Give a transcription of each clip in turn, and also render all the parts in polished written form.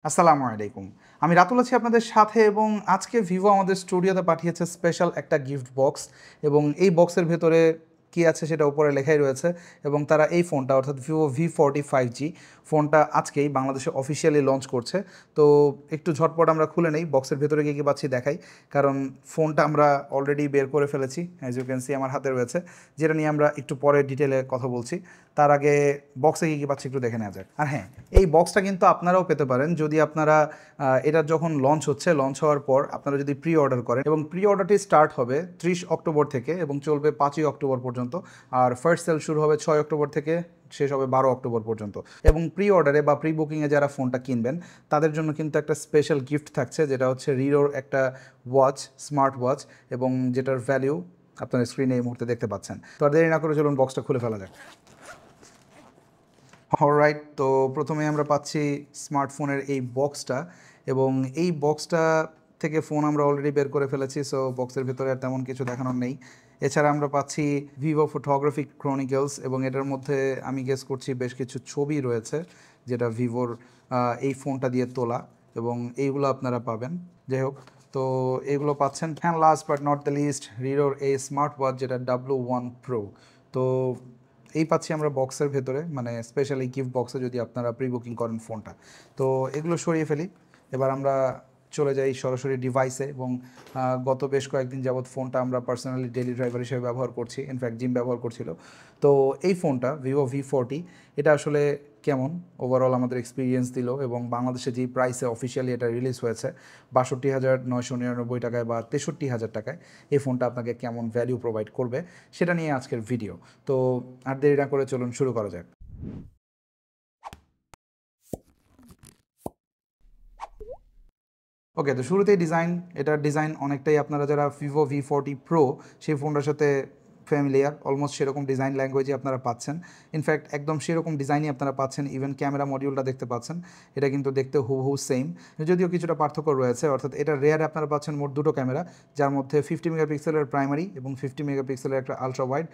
আসসালামু আলাইকুম। আমি রাতুল আছি আপনাদের সাথে এবং আজকে ভিভো আমাদের স্টুডিওতে পাঠিয়েছে স্পেশাল একটা গিফট বক্স এবং এই বক্সের ভেতরে কী আছে সেটা উপরে লেখাই রয়েছে এবং তারা এই ফোনটা অর্থাৎ ভিভো V40 5G ফোনটা আজকেই বাংলাদেশে অফিসিয়ালি লঞ্চ করছে। তো একটু ঝটপট আমরা খুলে নেই বক্সের ভেতরে কী কী পাচ্ছি দেখাই, কারণ ফোনটা আমরা অলরেডি বের করে ফেলেছি, অ্যাজ ইউ ক্যান সি আমার হাতে রয়েছে, যেটা নিয়ে আমরা একটু পরে ডিটেলে কথা বলছি। তার আগে বক্সে কী কী পাচ্ছি একটু দেখে নেওয়া যাক। আর হ্যাঁ, এই বক্সটা কিন্তু আপনারাও পেতে পারেন যদি আপনারা এটা যখন লঞ্চ হচ্ছে, লঞ্চ হওয়ার পর আপনারা যদি প্রি অর্ডার করেন, এবং প্রি অর্ডারটি স্টার্ট হবে 30 অক্টোবর থেকে এবং চলবে 5ই অক্টোবর পর্যন্ত। আর ফার্স্ট সেল শুরু হবে 6 অক্টোবর থেকে, শেষ হবে 12 অক্টোবর পর্যন্ত। এবং প্রি অর্ডারে বা প্রি বুকিংয়ে যারা ফোনটা কিনবেন তাদের জন্য কিন্তু একটা স্পেশাল গিফট থাকছে, যেটা হচ্ছে রিরোর একটা ওয়াচ, স্মার্ট ওয়াচ, এবং যেটার ভ্যালিউ আপনার স্ক্রিনে এই মুহূর্তে দেখতে পাচ্ছেন। তো আর দেরি না করে চলুন বক্সটা খুলে ফেলা যাক। অলরাইট, তো প্রথমে আমরা পাচ্ছি স্মার্টফোনের এই বক্সটা, এবং এই বক্সটা থেকে ফোন আমরা অলরেডি বের করে ফেলেছি, সো বক্সের ভেতরে আর তেমন কিছু দেখানোর নেই। এছাড়া আমরা পাচ্ছি ভিভো ফটোগ্রাফি ক্রনিকলস, এবং এটার মধ্যে আমি গেস করছি বেশ কিছু ছবি রয়েছে যেটা ভিভোর এই ফোনটা দিয়ে তোলা, এবং এইগুলো আপনারা পাবেন। যাই হোক, তো এগুলো পাচ্ছেন। হ্যাঁ, last but not the least, রিরোর এই স্মার্ট ওয়াচ যেটা W1 Pro। তো এই পাচ্ছি আমরা বক্সের ভেতরে, মানে স্পেশালি গিফট বক্সে যদি আপনারা প্রি বুকিং করেন ফোনটা। তো এগুলো সরিয়ে ফেলি, এবার আমরা চলে যাই সরাসরি ডিভাইসে। এবং গত বেশ কয়েকদিন যাবৎ ফোনটা আমরা পার্সোনালি ডেলি ড্রাইভার হিসেবে ব্যবহার করছি, ইনফ্যাক্ট জিম ব্যবহার করছিল। তো এই ফোনটা ভিভো V40, এটা আসলে কেমন ওভারঅল আমাদের এক্সপিরিয়েন্স দিল, এবং বাংলাদেশে যেই প্রাইসে অফিসিয়ালি এটা রিলিজ হয়েছে 62,999 টাকায় বা 63,000 টাকায়, এই ফোনটা আপনাকে কেমন ভ্যালু প্রোভাইড করবে সেটা নিয়ে আজকের ভিডিও। তো আর দেরি না করে চলুন শুরু করা যাক। ওকে, তো শুরুতেই ডিজাইন, এটার ডিজাইন অনেকটাই আপনারা যারা ভিভো V40 Pro সেই ফোনটার সাথে ফ্যামিলিয়ার, অলমোস্ট সেরকম ডিজাইন ল্যাঙ্গুয়েজই আপনারা পাচ্ছেন। ইনফ্যাক্ট একদম সেরকম ডিজাইনই আপনারা পাচ্ছেন, ইভেন ক্যামেরা মডিউলটা দেখতে পাচ্ছেন, এটা কিন্তু দেখতে হুবহু সেম, যদিও কিছুটা পার্থক্য রয়েছে। অর্থাৎ এটা রেয়ারে আপনারা পাচ্ছেন মোট দুটো ক্যামেরা, যার মধ্যে 50 মেগাপিক্সেলের প্রাইমারি এবং 50 মেগাপিক্সেলের একটা আলট্রা ওয়াইড,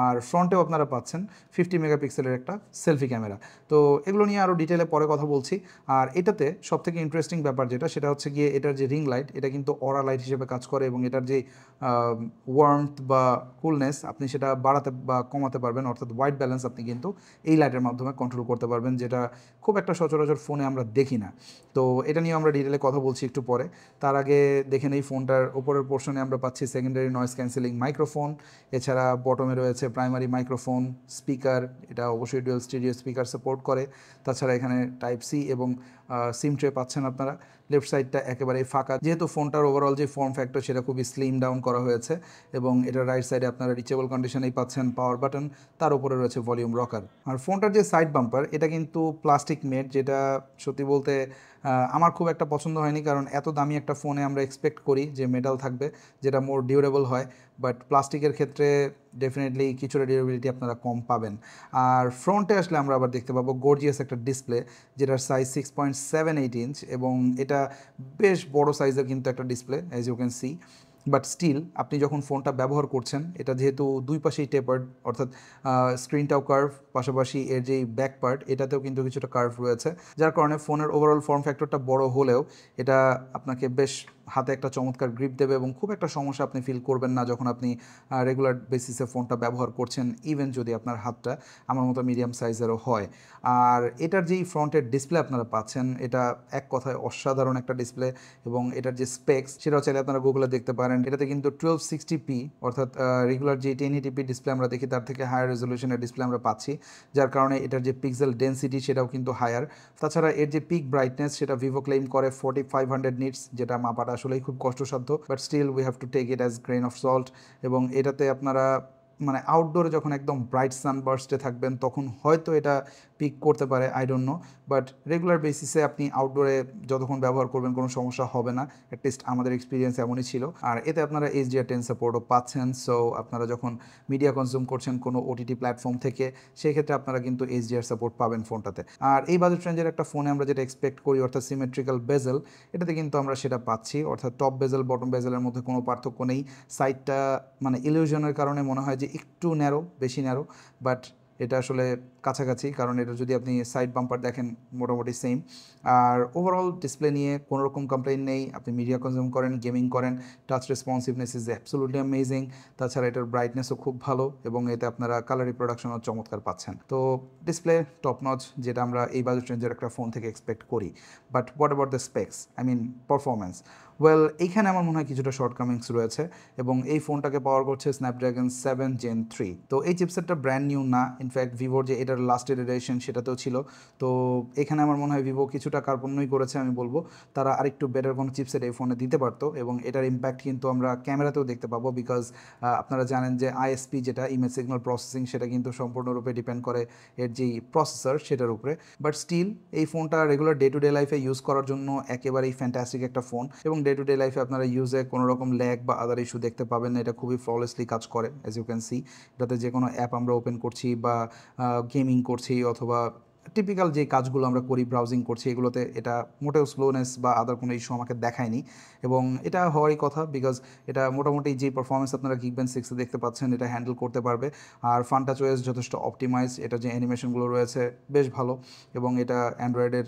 আর ফ্রন্টেও আপনারা পাচ্ছেন 50 মেগাপিক্সেলের একটা সেলফি ক্যামেরা। তো এগুলো নিয়ে আরও ডিটেলে পরে কথা বলছি। আর এটাতে সবথেকে ইন্টারেস্টিং ব্যাপার যেটা, সেটা হচ্ছে গিয়ে এটার যে রিং লাইট, এটা কিন্তু অরা লাইট হিসেবে কাজ করে, এবং এটার যে ওয়ার্মথ বা কুলনেস আপনি সেটা বাড়াতে বা কমাতে পারবেন, অর্থাৎ হোয়াইট ব্যালেন্স আপনি কিন্তু এই লাইটের মাধ্যমে কন্ট্রোল করতে পারবেন, যেটা খুব একটা সচরাচর ফোনে আমরা দেখি না। তো এটা নিয়ে আমরা ডিটেলে কথা বলছি একটু পরে। তার আগে দেখেন এই ফোনটার ওপরের পোর্শনে আমরা পাচ্ছি সেকেন্ডারি নয়েজ ক্যান্সেলিং মাইক্রোফোন, এছাড়া বটমে রয়েছে প্রাইমারি মাইক্রোফোন, স্পিকার, এটা অবশ্যই ডুয়াল স্টিরিও স্পিকার সাপোর্ট করে। তাছাড়া এখানে টাইপ সি এবং সিম ট্রে পাচ্ছেন আপনারা। লেফট সাইডটা একেবারেই ফাঁকা, যেহেতু ফোনটার ওভারঅল যে ফর্ম ফ্যাক্টর সেটা খুবই স্লিম ডাউন করা হয়েছে, এবং এটার রাইট সাইডে আপনারা রিচেবল কন্ডিশনেই পাচ্ছেন পাওয়ার বাটন, তার উপরে রয়েছে ভলিউম রকার। আর ফোনটার যে সাইড বাম্পার, এটা কিন্তু প্লাস্টিক মেড, যেটা সত্যি বলতে আমার খুব একটা পছন্দ হয়নি, কারণ এত দামি একটা ফোনে আমরা এক্সপেক্ট করি যে মেটাল থাকবে, যেটা মোর ডিউরেবল হয়, বাট প্লাস্টিকের ক্ষেত্রে ডেফিনেটলি কিছুটা ডিউরেবিলিটি আপনারা কম পাবেন। আর ফ্রন্টে আসলে আমরা আবার দেখতে পাবো গর্জিয়াস একটা ডিসপ্লে, যেটার সাইজ 6.78 ইঞ্চ, এবং এটা বেশ বড় সাইজের কিন্তু একটা display, as you can see. But still আপনি যখন ফোনটা ব্যবহার করছেন, এটা যেহেতু দুই পাশেই টেপার্ড, অর্থাৎ স্ক্রিনটাও কার্ভ, পাশাপাশি এর যেই ব্যাক পার্ট এটাতেও কিন্তু কিছুটা কার্ভ রয়েছে, যার কারণে ফোনের ওভারঅল ফর্ম ফ্যাক্টরটা বড় হলেও এটা আপনাকে বেশ হাতে একটা চমৎকার গ্রিপ দেবে, এবং খুব একটা সমস্যা আপনি ফিল করবেন না যখন আপনি রেগুলার বেসিসে ফোনটা ব্যবহার করছেন, ইভেন যদি আপনার হাতটা আমার মতো মিডিয়াম সাইজেরও হয়। আর এটার যেই ফ্রন্টের ডিসপ্লে আপনারা পাচ্ছেন, এটা এক কথায় অসাধারণ একটা ডিসপ্লে, এবং এটার যে স্পেক্স সেটাও চাইলে আপনারা গুগলে দেখতে পারেন। এটাতে কিন্তু 1260p, অর্থাৎ রেগুলার যে 1080p ডিসপ্লে আমরা দেখি তার থেকে হায়ার রেজলিউশনের ডিসপ্লে আমরা পাচ্ছি, যার কারণে এটার যে পিক্সেল ডেন্সিটি সেটাও কিন্তু হায়ার। তাছাড়া এর যে পিক ব্রাইটনেস সেটা ভিভো ক্লেম করে 4500 নিটস, যেটা মাপাটা আসলেই খুব কষ্টসাধ্য, but still we have to take it as grain of salt. এবং এটাতে আপনারা মানে আউটডোরে যখন একদম ব্রাইট সানবার্স্টে থাকবেন তখন হয়তো এটা পিক করতে পারে, I don't know, but regular বেসিসে আপনি আউটডোরে যতক্ষণ ব্যবহার করবেন কোনো সমস্যা হবে না, অ্যাটলিস্ট আমাদের এক্সপিরিয়েন্স এমনই ছিল। আর এতে আপনারা HDR10 সাপোর্টও পাচ্ছেন, সো আপনারা যখন মিডিয়া কনজিউম করছেন কোনো OTT প্ল্যাটফর্ম থেকে, সেক্ষেত্রে আপনারা কিন্তু HDR সাপোর্ট পাবেন ফোনটাতে। আর এই বাজেট রেঞ্জের একটা ফোনে আমরা যেটা এক্সপেক্ট করি, অর্থাৎ সিমেট্রিক্যাল বেজেল, এটাতে কিন্তু আমরা সেটা পাচ্ছি, অর্থাৎ টপ বেজেল বটম বেজেলের মধ্যে কোনো পার্থক্য নেই। সাইডটা মানে ইলিউশনের কারণে মনে হয় যে একটু ন্যারো, বেশি ন্যারো, বাট এটা আসলে কাছাকাছি, কারণ এটা যদি আপনি সাইড বাম্পার দেখেন মোটামুটি সেম। আর ওভারঅল ডিসপ্লে নিয়ে কোনো রকম কমপ্লেইন নেই। আপনি মিডিয়া কনজিউম করেন, গেমিং করেন, touch responsiveness is absolutely amazing. তাছাড়া এটার ব্রাইটনেসও খুব ভালো এবং এতে আপনারা কালার রিপ্রোডাকশনও চমৎকার পাচ্ছেন। তো ডিসপ্লে টপ নচ, যেটা আমরা এই বাজেট রেঞ্জের একটা ফোন থেকে এক্সপেক্ট করি। But what about the specs, I mean performance? Well, এইখানে আমার মনে হয় কিছুটা শর্টকামিংস রয়েছে এবং এই ফোনটাকে পাওয়ার করছে স্ন্যাপড্রাগন 7 Gen 3। তো এই চিপসেটটা ব্র্যান্ড নিউ না, ইনফ্যাক্ট ভিভোর যে এটার লাস্ট জেনারেশন সেটাতেও ছিল। তো এখানে আমার মনে হয় ভিভো কিছুটা কার্পণ্যই করেছে, আমি বলবো। তারা আরেকটু বেটার কোনো চিপসেট এই ফোনে দিতে পারতো এবং এটার ইম্প্যাক্ট কিন্তু আমরা ক্যামেরাতেও দেখতে পাবো, বিকজ আপনারা জানেন যে আইএসপি যেটা ইমেজ সিগন্যাল প্রসেসিং, সেটা কিন্তু সম্পূর্ণরূপে ডিপেন্ড করে এর যেই প্রসেসর সেটার উপরে। বাট স্টিল এই ফোনটা রেগুলার ডে টু ডে লাইফে ইউজ করার জন্য একেবারেই ফ্যান্টাস্টিক একটা ফোন এবং ডে টু ডে লাইফে আপনারা ইউজে কোনো রকম ল্যাগ বা আদার ইস্যু দেখতে পাবেন না। এটা খুবই ফ্ললেসলি কাজ করে, অ্যাজ ইউ ক্যান সি। এটাতে যে কোনো অ্যাপ আমরা ওপেন করছি বা গেমিং করছি অথবা টিপিক্যাল যে কাজগুলো আমরা করি, ব্রাউজিং করছি, এগুলোতে এটা মোটেও স্লোনেস বা আদার কোনো ইস্যু আমাকে দেখায়নি এবং এটা হওয়ারই কথা, বিকজ এটা মোটামুটি যে পারফরমেন্স আপনারা গিকবেন 6 দেখতে পাচ্ছেন এটা হ্যান্ডেল করতে পারবে। আর ফান্টাচ ওএস যথেষ্ট অপটিমাইজ, এটা যে অ্যানিমেশনগুলো রয়েছে বেশ ভালো এবং এটা অ্যান্ড্রয়েডের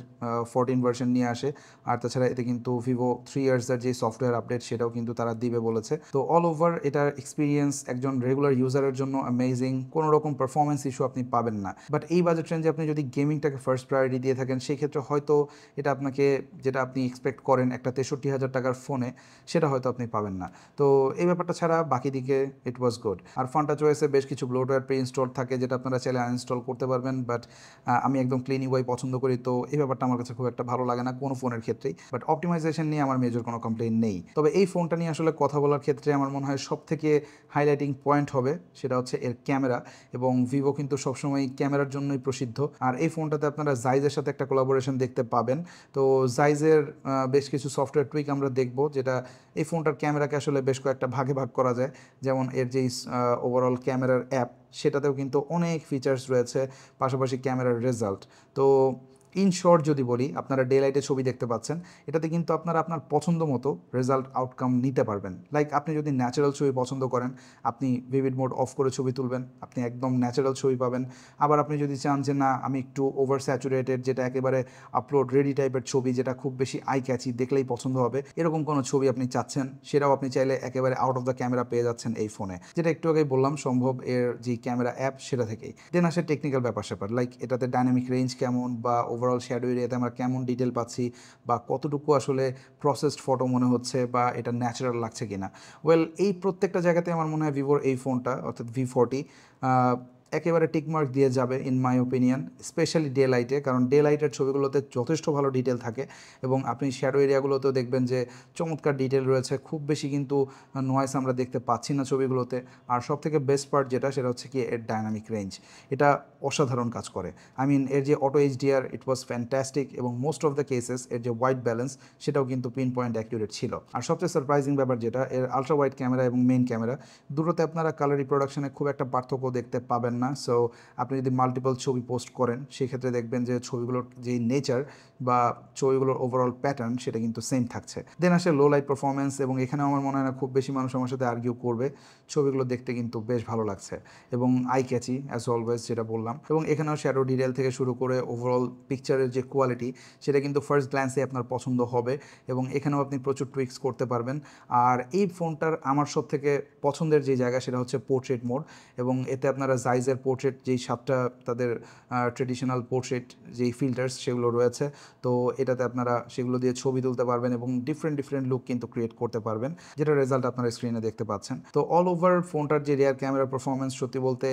14 ভার্সন নিয়ে আসে। আর তাছাড়া এতে কিন্তু ভিভো 3 ইয়ার্সের যে সফটওয়্যার আপডেট সেটাও কিন্তু তারা দিবে বলেছে। তো অল ওভার এটার এক্সপিরিয়েন্স একজন রেগুলার ইউজারের জন্য অ্যামেজিং, কোনো রকম পারফরমেন্স ইস্যু আপনি পাবেন না। বাট এই বাজেট রেঞ্জে আপনি যদি গেমিংটাকে ফার্স্ট প্রায়োরিটি দিয়ে থাকেন, সেই ক্ষেত্রে হয়তো এটা আপনাকে যেটা আপনি এক্সপেক্ট করেন একটা 63,000 টাকার ফোনে, সেটা হয়তো আপনি পাবেন না। তো এই ব্যাপারটা ছাড়া বাকি দিকে ইট ওয়াজ গুড। আর ফান্টাচ ওএসে বেশ কিছু ব্লোটওয়্যার প্রি ইনস্টল থাকে যেটা আপনারা চাইলে আনইনস্টল করতে পারবেন, বাট আমি একদম ক্লিন ইউআই পছন্দ করি, তো এই ব্যাপারটা আমার কাছে খুব একটা ভালো লাগে না কোনো ফোনের ক্ষেত্রেই। বাট অপটিমাইজেশন নিয়ে আমার মেজর কোনো কমপ্লেইন নেই। তবে এই ফোনটা নিয়ে আসলে কথা বলার ক্ষেত্রে আমার মনে হয় সব থেকে হাইলাইটিং পয়েন্ট হবে সেটা হচ্ছে এর ক্যামেরা, এবং ভিভো কিন্তু সবসময় ক্যামেরার জন্যই প্রসিদ্ধ। আর এই ফোনটাতে আপনারা জাইজের সাথে একটা কোলাবোরেশন দেখতে পাবেন। তো জাইজের বেশ কিছু সফটওয়্যার টুইক আমরা দেখব, যেটা এই ফোনটার ক্যামেরাকে আসলে বেশ কয়েকটা ভাগে ভাগ করা যায়। যেমন এর যেই ওভারঅল ক্যামেরার অ্যাপ, সেটাতেও কিন্তু অনেক ফিচার্স রয়েছে, পাশাপাশি ক্যামেরার রেজাল্ট। তো ইন শর্ট যদি বলি, আপনারা ডে লাইটে ছবি দেখতে পাচ্ছেন, এটাতে কিন্তু আপনারা আপনার পছন্দ মতো রেজাল্ট আউটকাম নিতে পারবেন। লাইক আপনি যদি ন্যাচারাল ছবি পছন্দ করেন, আপনি ভিভিড মোড অফ করে ছবি তুলবেন, আপনি একদম ন্যাচারাল ছবি পাবেন। আবার আপনি যদি চান যে না, আমি একটু ওভার স্যাচুরেটেড, যেটা একেবারে আপলোড রেডি টাইপের ছবি, যেটা খুব বেশি আই ক্যাচি, দেখলেই পছন্দ হবে, এরকম কোনো ছবি আপনি চাচ্ছেন, সেটাও আপনি চাইলে একেবারে আউট অফ দ্য ক্যামেরা পেয়ে যাচ্ছেন এই ফোনে, যেটা একটু আগেই বললাম সম্ভব এর যে ক্যামেরা অ্যাপ সেটা থেকেই। দেন আসে টেকনিক্যাল ব্যাপার স্যাপার, লাইক এটাতে ডাইনামিক রেঞ্জ কেমন বা ওভারঅল শ্যাডো এরিয়াতে আমরা কেমন ডিটেল পাচ্ছি বা কতটুকু আসলে প্রসেসড ফটো মনে হচ্ছে বা এটা ন্যাচারাল লাগছে কিনা। ওয়েল, এই প্রত্যেকটা জায়গাতে আমার মনে হয় ভিভোর এই ফোনটা অর্থাৎ V40 একেবারে টিকমার্ক দিয়ে যাবে in my opinion, specially day লাইটে, কারণ ডে লাইটের ছবিগুলোতে যথেষ্ট ভালো ডিটেল থাকে এবং আপনি শ্যাডো এরিয়াগুলোতেও দেখবেন যে চমৎকার ডিটেল রয়েছে, খুব বেশি কিন্তু নয়েস আমরা দেখতে পাচ্ছি না ছবিগুলোতে। আর সব থেকে বেস্ট পার্ট যেটা, সেটা হচ্ছে কি এর ডায়নামিক রেঞ্জ, এটা অসাধারণ কাজ করে। আই মিন এর যে অটো এইচডিআর, ইট ওয়াজ ফ্যান্টাস্টিক এবং মোস্ট অফ দ্য কেসেস এর যে হোয়াইট ব্যালেন্স, সেটাও কিন্তু পিন পয়েন্ট অ্যাকিউরেট ছিল। আর সবচেয়ে সারপ্রাইজিং ব্যাপার যেটা, এর আলট্রা ওয়াইড ক্যামেরা এবং মেইন ক্যামেরা দুটোতে আপনারা কালার রিপ্রোডাকশনে খুব একটা পার্থক্য দেখতে পাবেন না। সো আপনি যদি মাল্টিপল ছবি পোস্ট করেন, সেক্ষেত্রে দেখবেন যে ছবিগুলোর যেই নেচার বা ছবিগুলোর ওভারঅল প্যাটার্ন, সেটা কিন্তু সেম থাকছে। দেন আসে লো লাইট পারফরমেন্স, এবং এখানে আমার মনে হয় না খুব বেশি মানুষ আমার সাথে আর্গিউ করবে, ছবিগুলো দেখতে কিন্তু বেশ ভালো লাগছে এবং আই ক্যাচি অ্যাজ অলওয়েজ, যেটা বললাম। এবং এখানেও শ্যাডো ডিটেল থেকে শুরু করে ওভারঅল পিকচারের যে কোয়ালিটি, সেটা কিন্তু ফার্স্ট গ্ল্যান্সে আপনার পছন্দ হবে এবং এখানেও আপনি প্রচুর টুইক্স করতে পারবেন। আর এই ফোনটার আমার সব থেকে পছন্দের যে জায়গা, সেটা হচ্ছে পোর্ট্রেট মোড, এবং এতে আপনারা জাইজের পোর্ট্রেট যেই 7টা তাদের ট্রেডিশনাল পোর্ট্রেট যেই ফিল্টার্স সেগুলো রয়েছে, তো এটাতে আপনারা সেগুলো দিয়ে ছবি তুলতে পারবেন এবং ডিফারেন্ট লুক কিন্তু ক্রিয়েট করতে পারবেন, যেটা রেজাল্ট আপনারা স্ক্রিনে দেখতে পাচ্ছেন। তো অল ওভার ফোনটার যে রিয়ার ক্যামেরা পারফরমেন্স, সত্যি বলতে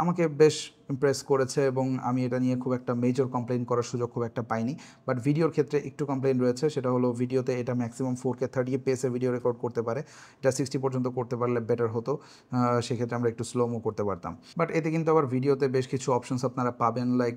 আমাকে বেশ ইমপ্রেস করেছে এবং আমি এটা নিয়ে খুব একটা মেজর কমপ্লেন করার সুযোগ খুব একটা পাইনি। বাট ভিডিওর ক্ষেত্রে একটু কমপ্লেন রয়েছে, সেটা হলো ভিডিওতে এটা maximum 4K 30 FPS video record করতে পারে, এটা 60 পর্যন্ত করতে পারলে বেটার হতো, সেক্ষেত্রে আমরা একটু স্লোমো করতে পারতাম। বাট এতে কিন্তু আবার ভিডিওতে বেশ কিছু অপশনস আপনারা পাবেন, লাইক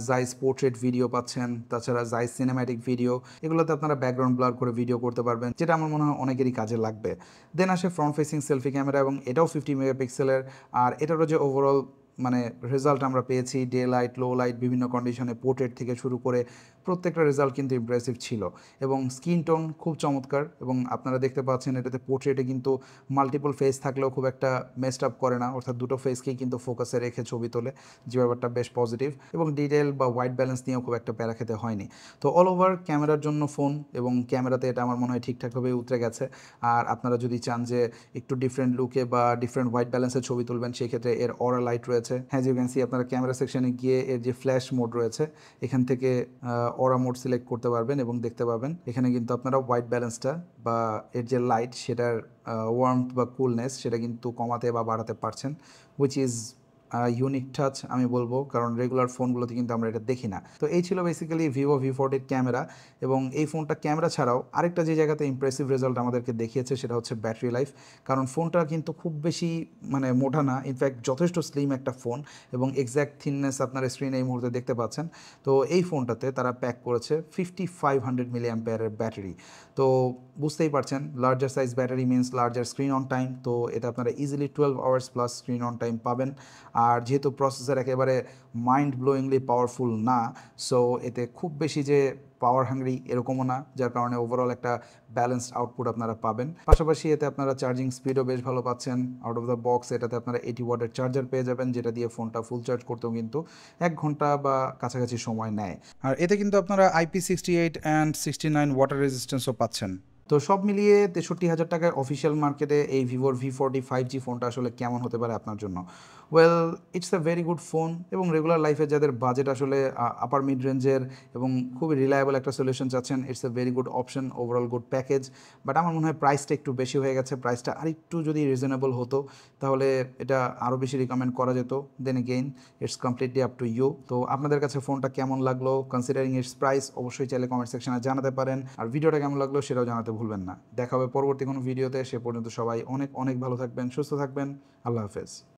জাইজ পোর্ট্রেট ভিডিও পাচ্ছেন, তাছাড়া জাইজ সিনেম্যাটিক ভিডিও, এগুলোতে আপনারা ব্যাকগ্রাউন্ড ব্লার করে ভিডিও করতে পারবেন, যেটা আমার মনে হয় অনেকেরই কাজে লাগবে। দেন আসে ফ্রন্ট ফেসিং সেলফি ক্যামেরা, এবং এটাও 50 মেগাপিক্সেলের। আর এটারও যে ওভারঅল মানে রেজাল্ট আমরা পেয়েছি, ডে লাইট, লো লাইট, বিভিন্ন কন্ডিশনে পোর্ট্রেট থেকে শুরু করে প্রত্যেকটা রেজাল্ট কিন্তু ইমপ্রেসিভ ছিল এবং স্কিন টোন খুব চমৎকার এবং আপনারা দেখতে পাচ্ছেন এটাতে পোর্ট্রেটে কিন্তু মাল্টিপল ফেস থাকলেও খুব একটা মেসড আপ করে না, অর্থাৎ দুটো ফেসকেই কিন্তু ফোকাসে রেখে ছবি তোলে, যে ব্যাপারটা বেশ পজিটিভ এবং ডিটেল বা হোয়াইট ব্যালেন্স নিয়েও খুব একটা প্যারা খেতে হয়নি। তো অল ওভার ক্যামেরার জন্য ফোন এবং ক্যামেরাতে এটা আমার মনে হয় ঠিকঠাকভাবে উতরে গেছে। আর আপনারা যদি চান যে একটু ডিফারেন্ট লুকে বা ডিফারেন্ট হোয়াইট ব্যালেন্সে ছবি তুলবেন, সেই ক্ষেত্রে এর অরা লাইট রয়েছে। হ্যাঁ, ইউ ক্যান সি আপনারা ক্যামেরা সেকশনে গিয়ে এর যে ফ্ল্যাশ মোড রয়েছে এখান থেকে অরা মোড সিলেক্ট করতে পারবেন এবং দেখতে পাবেন এখানে কিন্তু আপনারা হোয়াইট ব্যালেন্সটা বা এর যে লাইট সেটার ওয়ার্মথ বা কুলনেস সেটা কিন্তু কমাতে বা বাড়াতে পারছেন, হুইচ ইজ ইউনিক টাচ আমি বলবো, কারণ রেগুলার ফোনগুলোতে কিন্তু আমরা এটা দেখি না। তো এই ছিল বেসিক্যালি ভিভো V40 ক্যামেরা। এবং এই ফোনটা ক্যামেরা ছাড়াও আরেকটা যে জায়গাতে ইমপ্রেসিভ রেজাল্ট আমাদেরকে দেখিয়েছে সেটা হচ্ছে ব্যাটারি লাইফ। কারণ ফোনটা কিন্তু খুব বেশি মানে মোটা না, ইনফ্যাক্ট যথেষ্ট স্লিম একটা ফোন এবং এক্স্যাক্ট থিননেস আপনার স্ক্রিনে এই মুহূর্তে দেখতে পাচ্ছেন। তো এই ফোনটাতে তারা প্যাক করেছে 5500 মিলি অ্যাম্পিয়ারের ব্যাটারি। তো বুঝতেই পারছেন larger size battery means larger screen on time. তো এটা আপনারা easily 12 hours plus screen on time পাবেন। আর যেহেতু প্রসেসর একেবারে মাইন্ড ব্লোয়িংলি পাওয়ারফুল না, সো এতে খুব বেশি যে পাওয়ার হাংরি এরকমও না, যার কারণে ওভারঅল একটা ব্যালেন্সড আউটপুট আপনারা পাবেন। পাশাপাশি এতে আপনারা চার্জিং স্পিডও বেশ ভালো পাচ্ছেন। আউট অফ দ্য বক্স এটাতে আপনারা 80 ওয়াটের চার্জার পেয়ে যাবেন, যেটা দিয়ে ফোনটা ফুল চার্জ করতেও কিন্তু 1 ঘন্টা বা কাছাকাছি সময় নেয়। আর এতে কিন্তু আপনারা IP68 অ্যান্ড 69 ওয়াটার রেজিস্ট্যান্সও পাচ্ছেন। তো সব মিলিয়ে 63,000 টাকায় অফিসিয়াল মার্কেটে এই ভিভোর V40 5G ফোনটা আসলে কেমন হতে পারে আপনার জন্য? Well, it's a very good phone এবং রেগুলার লাইফে যাদের বাজেট আসলে আপার মিড রেঞ্জের এবং খুবই রিলায়েবল একটা সলিউশন চাচ্ছেন, it's a very good option, overall good package. But আমার মনে হয় প্রাইসটা একটু বেশি হয়ে গেছে। প্রাইসটা আরেকটু যদি রিজনেবল হতো তাহলে এটা আরও বেশি রিকমেন্ড করা যেত। Then again it's completely up to you. তো আপনাদের কাছে ফোনটা কেমন লাগলো কনসিডারিং ইটস প্রাইস, অবশ্যই চাইলে কমেন্ট সেকশনে জানাতে পারেন। আর ভিডিওটা কেমন লাগলো সেটাও জানাতে ভুলবেন না। দেখা হবে পরবর্তী কোনো ভিডিওতে। সে পর্যন্ত সবাই অনেক অনেক ভালো থাকবেন, সুস্থ থাকবেন। আল্লাহ হাফেজ।